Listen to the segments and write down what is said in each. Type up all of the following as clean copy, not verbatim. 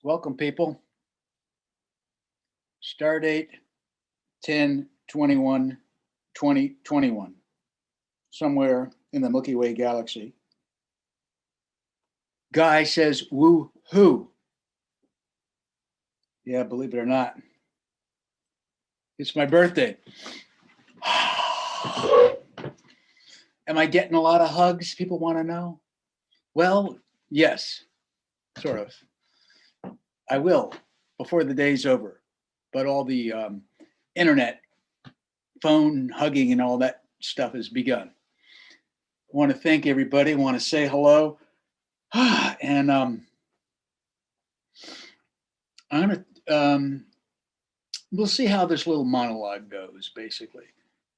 Welcome, people. Star date 10/21/2021. Somewhere in the Milky Way galaxy. Guy says, woo hoo. Yeah, believe it or not, it's my birthday. Am I getting a lot of hugs? People want to know. Well, yes, sort of. I will before the day's over. But all the internet, phone hugging, and all that stuff has begun. I want to thank everybody. I want to say hello. And I'm going to, we'll see how this little monologue goes, basically.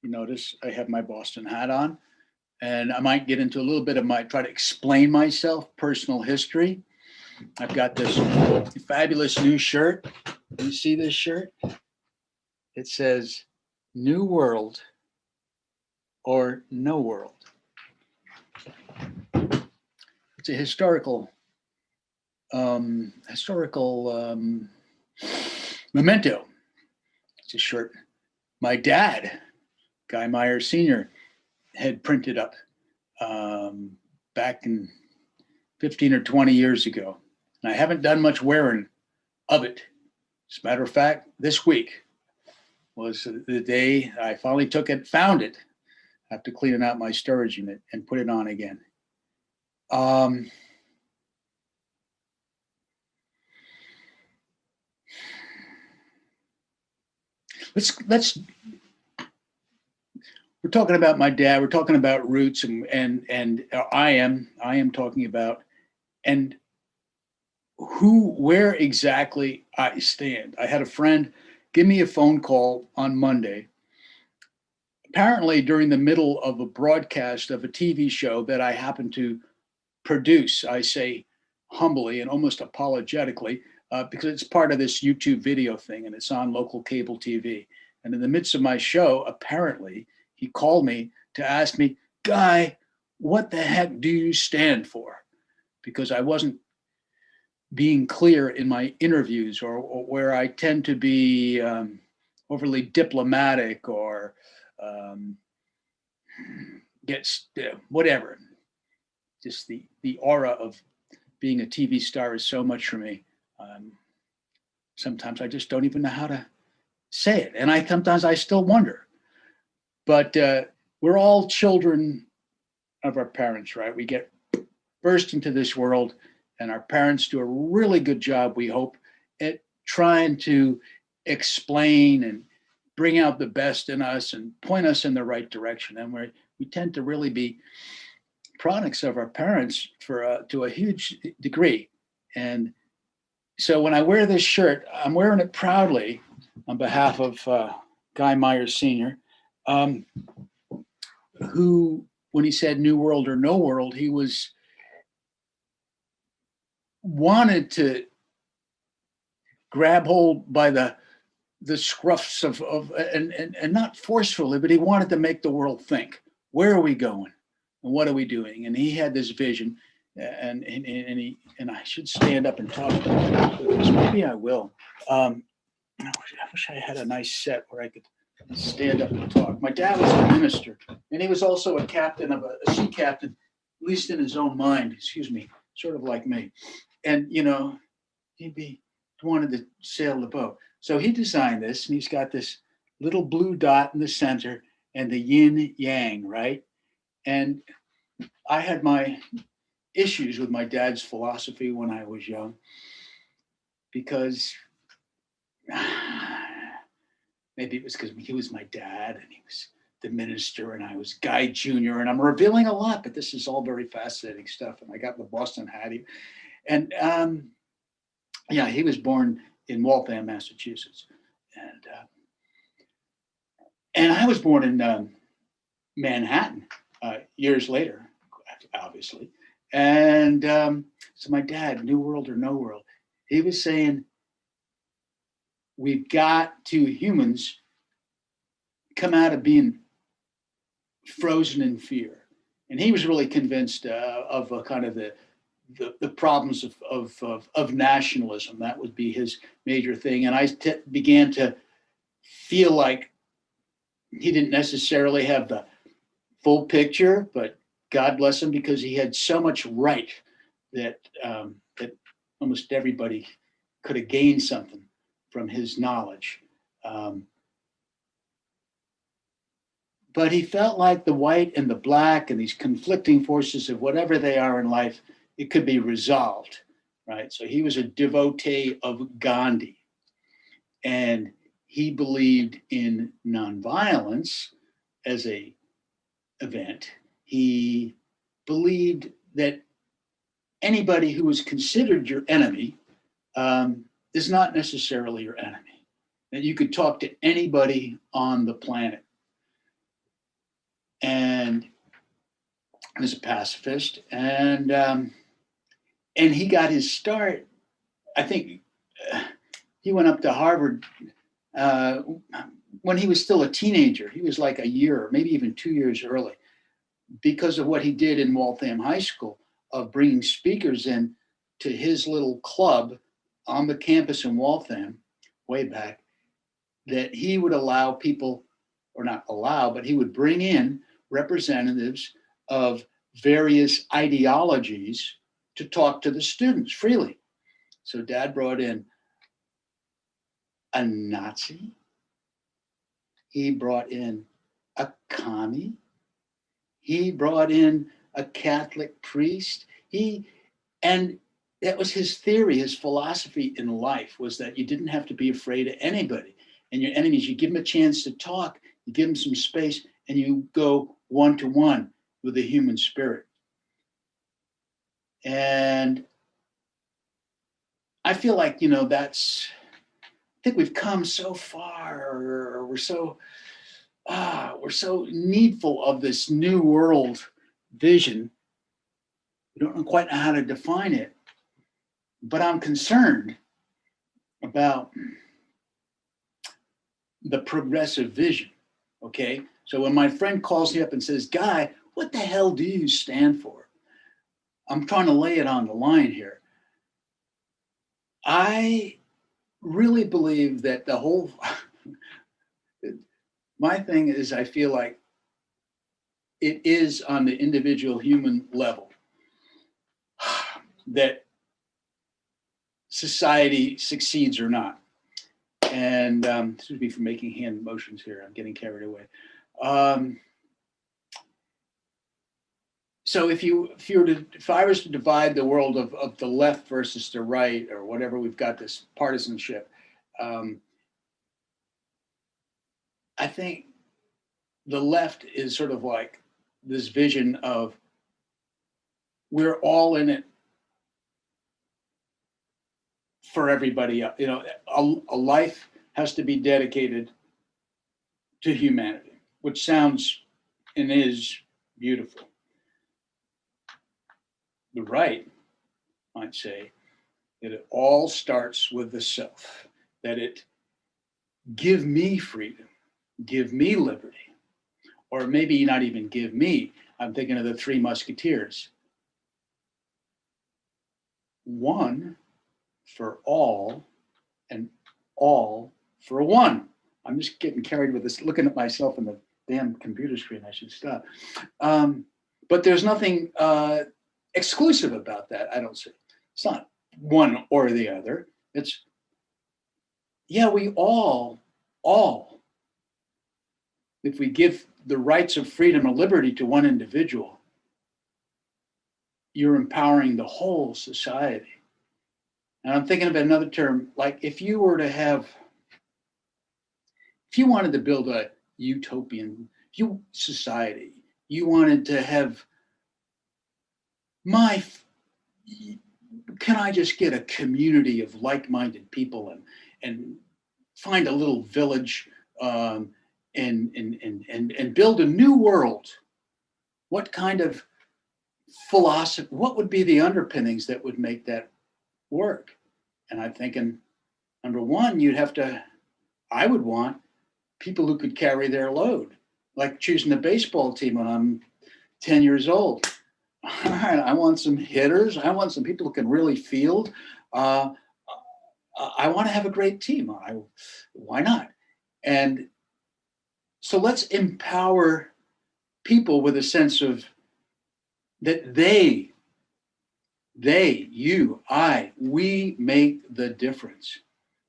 You notice I have my Boston hat on, and I might get into a little bit of try to explain myself, personal history. I've got this fabulous new shirt. You see this shirt? It says New World or No World. It's a historical memento. It's a shirt my dad, Guy Myers Sr., had printed up back in 15 or 20 years ago. And I haven't done much wearing of it. As a matter of fact, this week was the day I finally took it, found it after cleaning out my storage unit, and put it on again. Let's we're talking about my dad, we're talking about roots, and I am talking about and where exactly I stand. I had a friend give me a phone call on Monday, apparently during the middle of a broadcast of a TV show that I happen to produce. I say humbly and almost apologetically, because it's part of this YouTube video thing and it's on local cable TV. And in the midst of my show, apparently, he called me to ask me, Guy, what the heck do you stand for? Because I wasn't being clear in my interviews, or where I tend to be overly diplomatic or whatever. Just the aura of being a TV star is so much for me. Sometimes I just don't even know how to say it. And sometimes I still wonder. But we're all children of our parents, right? We get burst into this world, and our parents do a really good job, we hope, at trying to explain and bring out the best in us and point us in the right direction. And we tend to really be products of our parents to a huge degree. And so when I wear this shirt, I'm wearing it proudly on behalf of Guy Myers Sr., who, when he said New World or No World, he wanted to grab hold by the scruffs of and not forcefully, but he wanted to make the world think, where are we going and what are we doing? And he had this vision, and I should stand up and talk about this. Maybe I will. I wish I had a nice set where I could stand up and talk. My dad was a minister, and he was also a captain of a sea captain, at least in his own mind, sort of like me. And, he wanted to sail the boat. So he designed this, and he's got this little blue dot in the center and the yin yang, right? And I had my issues with my dad's philosophy when I was young, because maybe it was because he was my dad and he was the minister and I was Guy Jr. And I'm revealing a lot, but this is all very fascinating stuff. And I got the Boston hat. And he was born in Waltham, Massachusetts. And I was born in Manhattan years later, obviously. And so my dad, New World or No World, he was saying, we've got to, humans, come out of being frozen in fear. And he was really convinced of kind of the problems of nationalism. That would be his major thing. And I began to feel like he didn't necessarily have the full picture, but God bless him, because he had so much right that that almost everybody could have gained something from his knowledge. But he felt like the white and the black and these conflicting forces of whatever they are in life, it could be resolved, right? So he was a devotee of Gandhi, and he believed in nonviolence as a event. He believed that anybody who is considered your enemy is not necessarily your enemy, that you could talk to anybody on the planet. And he was a pacifist, and he got his start. I think he went up to Harvard when he was still a teenager. He was like a year, maybe even 2 years early, because of what he did in Waltham High School of bringing speakers in to his little club on the campus in Waltham way back, that he would allow people, or not allow, but he would bring in representatives of various ideologies to talk to the students freely. So Dad brought in a Nazi. He brought in a commie. He brought in a Catholic priest. And that was his theory, his philosophy in life, was that you didn't have to be afraid of anybody. And your enemies, you give them a chance to talk, you give them some space, and you go one-to-one with the human spirit. And I feel like, I think we've come so far, or we're so needful of this new world vision. We don't quite know how to define it, but I'm concerned about the progressive vision, okay? So when my friend calls me up and says, Guy, what the hell do you stand for? I'm trying to lay it on the line here. I really believe that my thing is, I feel like it is on the individual human level that society succeeds or not. And excuse me for making hand motions here. I'm getting carried away. So if I was to divide the world of the left versus the right, or whatever, we've got this partisanship. I think the left is sort of like this vision of we're all in it for everybody else. A life has to be dedicated to humanity, which sounds and is beautiful. The right might say that it all starts with the self, that it give me freedom, give me liberty, or maybe not even give me. I'm thinking of the Three Musketeers. One for all and all for one. I'm just getting carried with this, looking at myself in the damn computer screen. I should stop. But there's nothing exclusive about that, I don't see. It's not one or the other. It's, yeah, we all, if we give the rights of freedom and liberty to one individual, you're empowering the whole society. And I'm thinking of another term, like if you wanted to build a utopian society, you wanted to have can I just get a community of like-minded people and find a little village and build a new world? What kind of philosophy, what would be the underpinnings that would make that work? And I'm thinking, number one, I would want people who could carry their load, like choosing a baseball team when I'm 10 years old. All right, I want some hitters. I want some people who can really field. Uh, I want to have a great team. Why not? And so let's empower people with a sense of that you, we make the difference.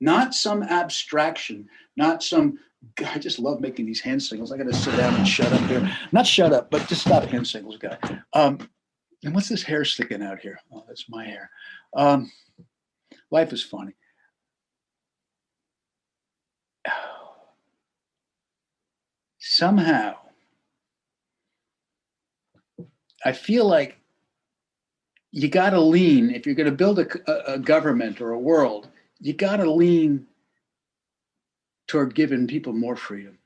Not some abstraction, not some, I just love making these hand signals. I got to sit down and shut up here. Not shut up, but just stop hand signals, guy. And what's this hair sticking out here? Oh, that's my hair. Life is funny. Somehow, I feel like you got to lean, if you're going to build a government or a world, you got to lean toward giving people more freedom.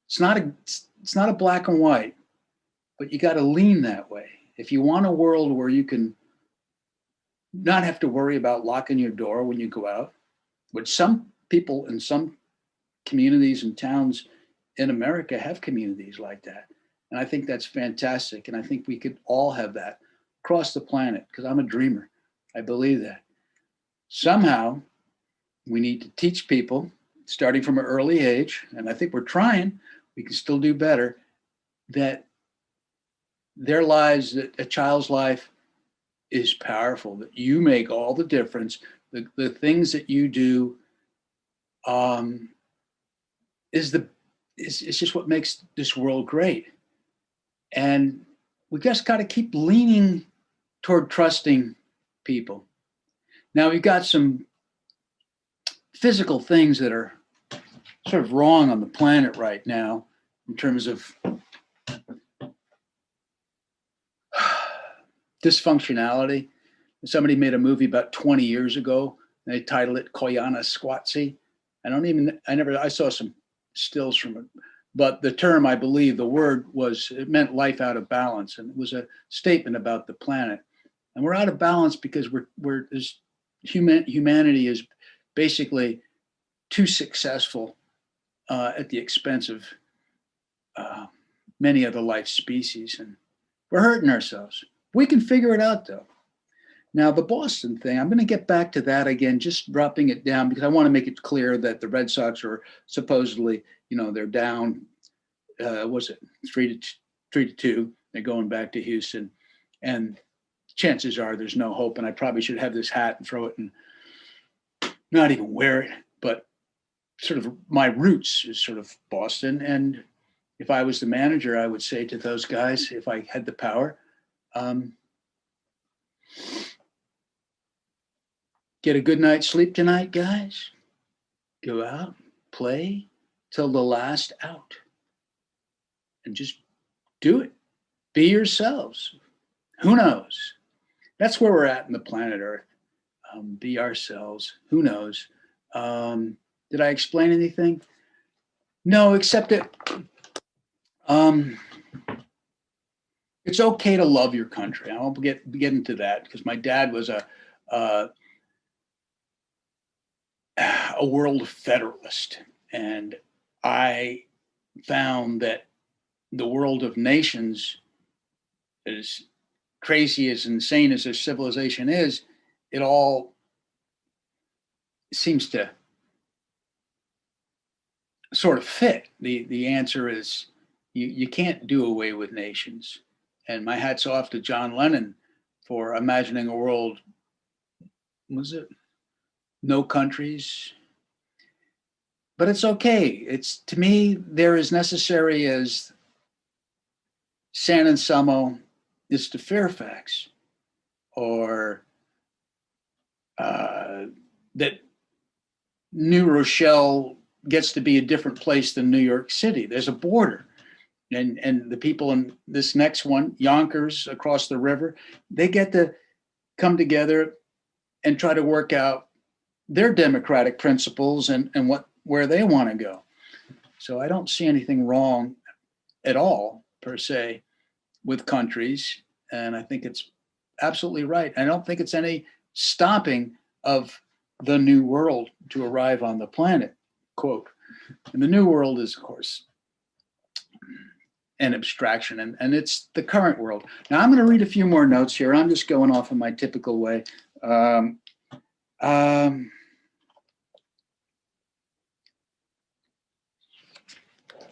It's not a black and white, but you got to lean that way. If you want a world where you can not have to worry about locking your door when you go out, which some people in some communities and towns in America have communities like that. And I think that's fantastic. And I think we could all have that across the planet, because I'm a dreamer. I believe that. Somehow, we need to teach people, starting from an early age, and I think we're trying, we can still do better, that their lives, that a child's life is powerful, that you make all the difference. The things that you do is just what makes this world great. And we just got to keep leaning toward trusting people. Now, we've got some physical things that are sort of wrong on the planet right now in terms of dysfunctionality. Somebody made a movie about 20 years ago, and they titled it Koyana Squatsi. I saw some stills from it, but the term, I believe, the word it meant life out of balance, and it was a statement about the planet. And we're out of balance because humanity is basically too successful at the expense of many other life species, and we're hurting ourselves. We can figure it out, though. Now, the Boston thing, I'm going to get back to that again, just dropping it down, because I want to make it clear that the Red Sox are supposedly, they're down, was it 3-2? They're going back to Houston, and chances are there's no hope. And I probably should have this hat and throw it and not even wear it, but sort of my roots is sort of Boston. And if I was the manager, I would say to those guys, if I had the power, get a good night's sleep tonight, guys. Go out, play till the last out, and just do it. Be yourselves. Who knows? That's where we're at in the planet Earth. Be ourselves. Who knows? Did I explain anything? No, except that it's okay to love your country. I won't get into that, because my dad was a world federalist, and I found that the world of nations, as crazy, as insane as their civilization is, it all seems to sort of fit. The answer is you can't do away with nations. And my hat's off to John Lennon for imagining a world, was it no countries? But it's okay. It's, to me, they're as necessary as San Anselmo is to Fairfax, or that New Rochelle gets to be a different place than New York City. There's a border. And the people in this next one, Yonkers across the river, they get to come together and try to work out their democratic principles and where they want to go. So I don't see anything wrong at all, per se, with countries. And I think it's absolutely right. I don't think it's any stopping of the new world to arrive on the planet, quote. And the new world is, of course, and abstraction, and it's the current world. Now I'm going to read a few more notes here. I'm just going off in my typical way.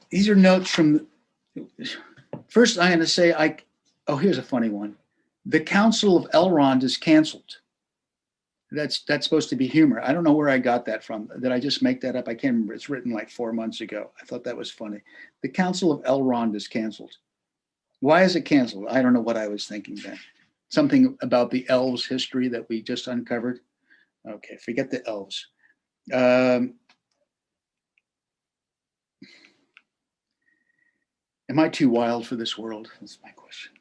These are notes from, first I'm going to say, oh, here's a funny one. The Council of Elrond is canceled. That's supposed to be humor. I don't know where I got that from. Did I just make that up? I can't remember. It's written like 4 months ago. I thought that was funny. The Council of Elrond is canceled. Why is it canceled? I don't know what I was thinking then. Something about the elves' history that we just uncovered. Okay, forget the elves. Am I too wild for this world? That's my question.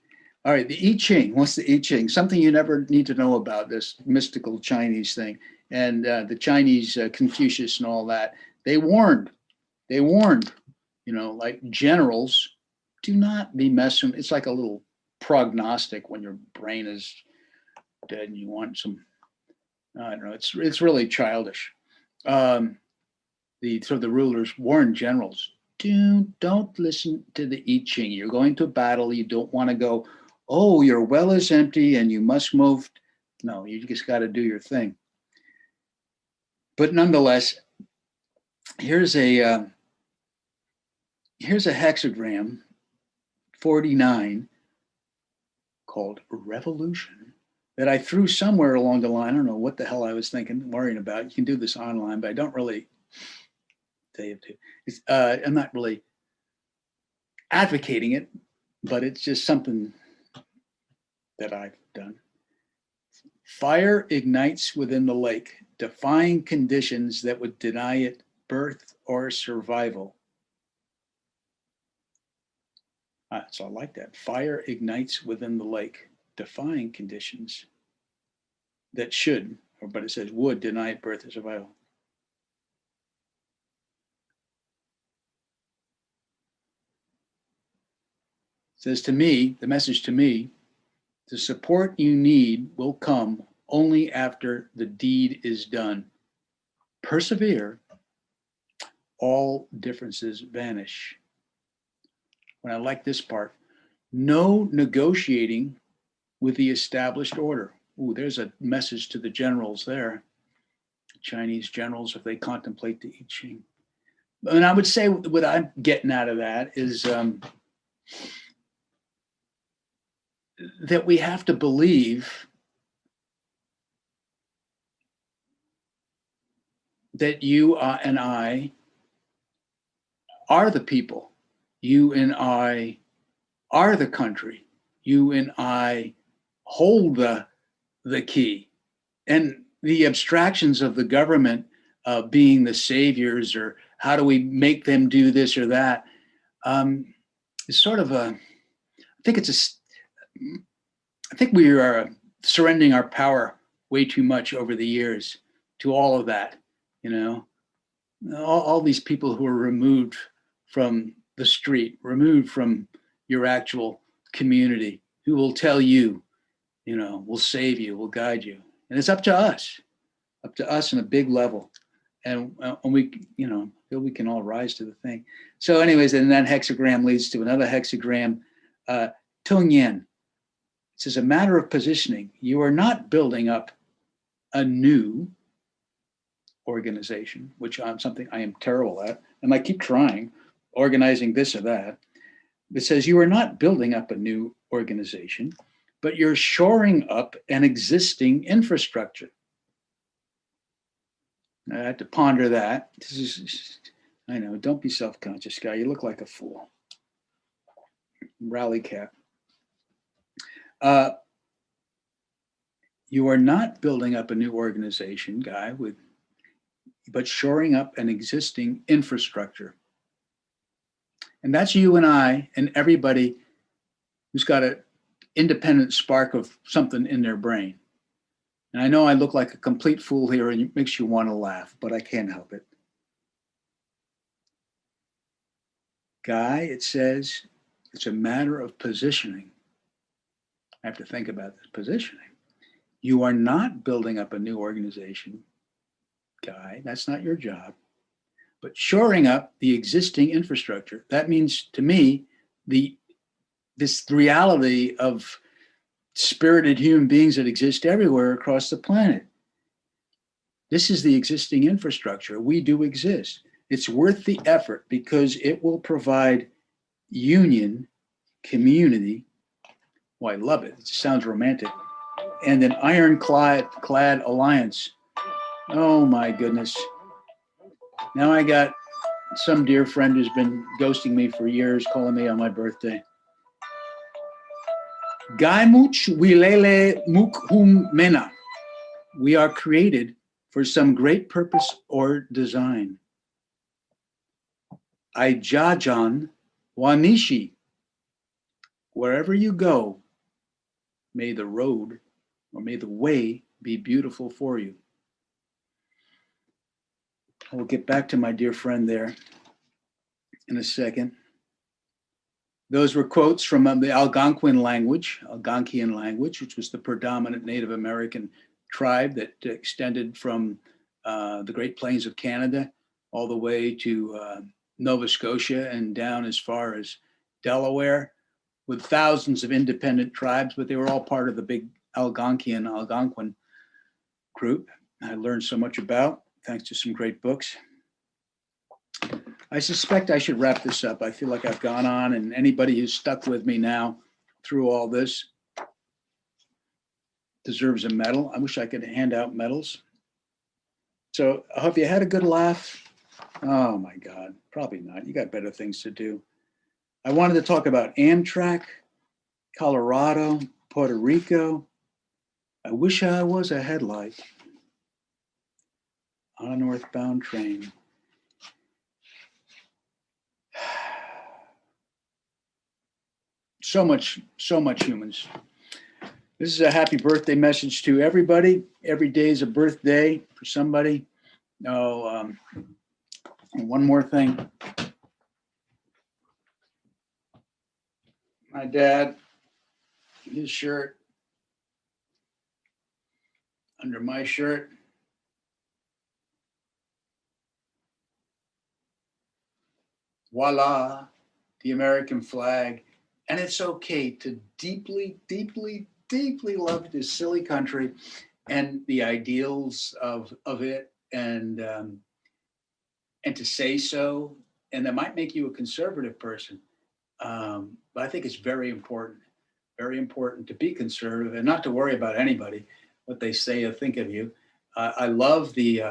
All right, the I Ching. What's the I Ching? Something you never need to know about, this mystical Chinese thing. And the Chinese, Confucius and all that, they warned, you know, like generals, do not be messing. It's like a little prognostic when your brain is dead and you want some, I don't know, it's really childish. So the rulers warned generals, don't listen to the I Ching. You're going to battle. You don't want to go, oh, your well is empty and you must move. No, you just got to do your thing. But nonetheless, here's a hexagram 49 called Revolution that I threw somewhere along the line. I don't know what the hell I was thinking, worrying about. You can do this online, but I don't really tell you to. I'm not really advocating it, but it's just something that I've done. Fire ignites within the lake, defying conditions that would deny it birth or survival. So I like that. Fire ignites within the lake, defying conditions that should, but it says would deny it birth or survival. It says to me, the message to me, the support you need will come only after the deed is done. Persevere, all differences vanish. When I like this part, no negotiating with the established order. Ooh, there's a message to the generals there. Chinese generals, if they contemplate the I Ching. And I would say what I'm getting out of that is that we have to believe that you and I are the people. You and I are the country. You and I hold the key. And the abstractions of the government being the saviors, or how do we make them do this or that, is sort of I think we are surrendering our power way too much over the years to all of that, you know, all these people who are removed from the street, removed from your actual community, who will tell you, you know, will save you, will guide you. And it's up to us on a big level. And we, you know, feel we can all rise to the thing. So anyways, then that hexagram leads to another hexagram, Tung Yen. It says, a matter of positioning. You are not building up a new organization, which I'm something I am terrible at, and I keep trying, organizing this or that. It says you are not building up a new organization, but you're shoring up an existing infrastructure. I had to ponder that. I know, don't be self-conscious, guy. You look like a fool. Rally cap. You are not building up a new organization, guy, but shoring up an existing infrastructure. And that's you and I and everybody who's got an independent spark of something in their brain. And I know I look like a complete fool here and it makes you want to laugh, but I can't help it. Guy, it says it's a matter of positioning. I have to think about this positioning. You are not building up a new organization, Guy. That's not your job. But shoring up the existing infrastructure. That means, to me, this reality of spirited human beings that exist everywhere across the planet. This is the existing infrastructure. We do exist. It's worth the effort because it will provide union, community. Oh, I love it. It sounds romantic. And an ironclad alliance. Oh my goodness. Now I got some dear friend who's been ghosting me for years, calling me on my birthday. Gaimuch wilele mukhum mena. We are created for some great purpose or design. Aijajan wanishi. Wherever you go, may the road or may the way be beautiful for you. I will get back to my dear friend there in a second. Those were quotes from the Algonquian language, which was the predominant Native American tribe that extended from the Great Plains of Canada all the way to Nova Scotia and down as far as Delaware, with thousands of independent tribes, but they were all part of the big Algonquin group I learned so much about, thanks to some great books. I suspect I should wrap this up. I feel like I've gone on, and anybody who's stuck with me now through all this deserves a medal. I wish I could hand out medals. So I hope you had a good laugh. Oh my God, probably not. You got better things to do. I wanted to talk about Amtrak, Colorado, Puerto Rico. I wish I was a headlight on a northbound train. So much humans. This is a happy birthday message to everybody. Every day is a birthday for somebody. Oh, and one more thing. My dad, his shirt under my shirt. Voila, the American flag. And it's okay to deeply, deeply, deeply love this silly country and the ideals of it, and to say so. And that might make you a conservative person. But I think it's very important to be conservative and not to worry about anybody, what they say or think of you. I love the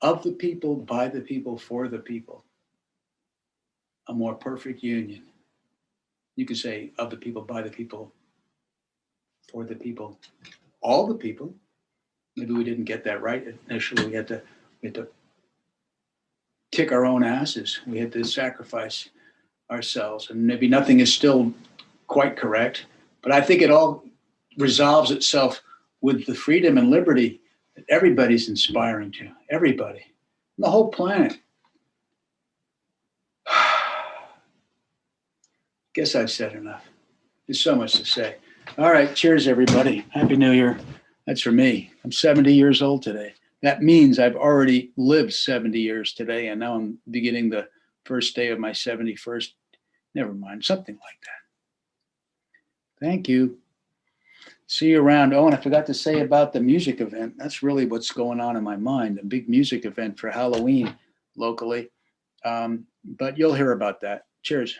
of the people, by the people, for the people. A more perfect union. You could say of the people, by the people, for the people, all the people. Maybe we didn't get that right initially. We had to kick our own asses. We had to sacrifice ourselves, and maybe nothing is still quite correct, but I think it all resolves itself with the freedom and liberty that everybody's inspiring to, everybody, the whole planet. Guess I've said enough. There's so much to say. All right, cheers, everybody. Happy New Year. That's for me. I'm 70 years old today. That means I've already lived 70 years today, and now I'm beginning the first day of my 71st. Never mind, something like that. Thank you. See you around. Oh, and I forgot to say about the music event. That's really what's going on in my mind, a big music event for Halloween locally. But you'll hear about that. Cheers.